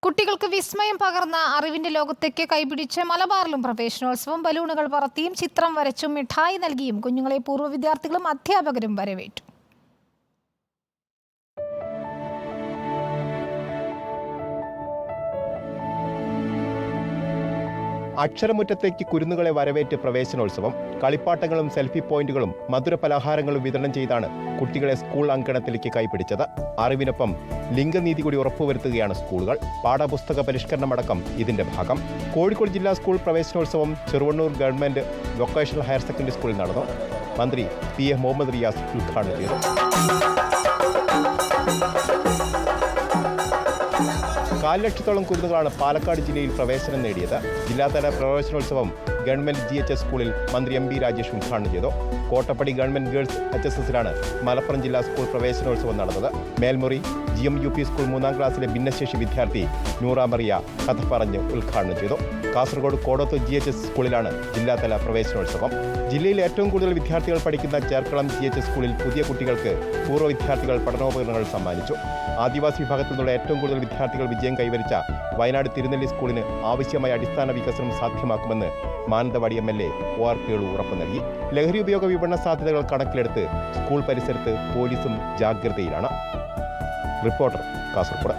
കുട്ടികൾക്ക് വിസ്മയം പകർന്ന അറിവിന്റെ ലോകത്തേക്ക് കൈപിടിച്ച് മലബാറിലും പ്രവേശനോത്സവം ബലൂണുകൾ പറത്തിയും ചിത്രം വരച്ചും മിഠായി നൽകിയും കുഞ്ഞുങ്ങളെ പൂർവ്വ വിദ്യാർത്ഥികളും അധ്യാപകരും വരവേറ്റു. അക്ഷരമുറ്റത്തേക്ക് കുരുന്നുകളെ വരവേറ്റ് പ്രവേശനോത്സവം കളിപ്പാട്ടങ്ങളും സെൽഫി പോയിന്റുകളും മധുര പലഹാരങ്ങളും വിതരണം ചെയ്താണ് കുട്ടികളെ സ്കൂൾ അങ്കണത്തിലേക്ക് കൈപിടിച്ചത്. അറിവിനൊപ്പം ലിംഗനീതി കൂടി ഉറപ്പുവരുത്തുകയാണ് സ്കൂളുകൾ. പാഠപുസ്തക പരിഷ്കരണമടക്കം ഇതിന്റെ ഭാഗം. കോഴിക്കോട് ജില്ലാ സ്കൂൾ പ്രവേശനോത്സവം Cheruvannur government vocational higher secondary സ്കൂളിൽ നടന്നു. മന്ത്രി പി എ മുഹമ്മദ് റിയാസ് ഉദ്ഘാടനം ചെയ്തു. 4 ലക്ഷത്തോളം കുരുന്നുകളാണ് പാലക്കാട് ജില്ലയിൽ പ്രവേശനം നേടിയത്. ജില്ലാതല പ്രവേശനോത്സവം ഗവൺമെന്റ് GHS സ്കൂളിൽ മന്ത്രി MB രാജേഷ് ഉദ്ഘാടനം ചെയ്തു. കോട്ടപ്പടി ഗവൺമെന്റ് ഗേൾസ് HSSലാണ് മലപ്പുറം ജില്ലാ സ്കൂൾ പ്രവേശനോത്സവം നടന്നത്. മേൽമുറി GMUP സ്കൂൾ 3ാം ക്ലാസ്സിലെ ഭിന്നശേഷി വിദ്യാർത്ഥി നൂറ മറിയ കഥ പറഞ്ഞ് ഉദ്ഘാടനം ചെയ്തു. കാസർഗോഡ് കോടോത്ത് GHS സ്കൂളിലാണ് ജില്ലാതല പ്രവേശനോത്സവം. ജില്ലയിൽ ഏറ്റവും കൂടുതൽ വിദ്യാർത്ഥികൾ പഠിക്കുന്ന ചേർക്കളം GHS സ്കൂളിൽ പുതിയ കുട്ടികൾക്ക് പൂർവ്വ വിദ്യാർത്ഥികൾ പഠനോപകരണങ്ങൾ സമ്മാനിച്ചു. ആദിവാസി വിഭാഗത്തിൽ നിന്നുള്ള ഏറ്റവും കൂടുതൽ വിദ്യാർത്ഥികൾ വിജയം കൈവരിച്ച വയനാട് തിരുനെല്ലി സ്കൂളിന് ആവശ്യമായ അടിസ്ഥാന വികസനം സാധ്യമാക്കുമെന്ന് മാനന്തവാടി MLA OR കേളു ഉറപ്പു നൽകി. ലഹരി ഉപയോഗ വിപണന സാധ്യതകൾ കണക്കിലെടുത്ത് സ്കൂൾ പരിസരത്ത് പോലീസും ജാഗ്രതയിലാണ്. റിപ്പോർട്ടർ, കാസർഗോഡ്.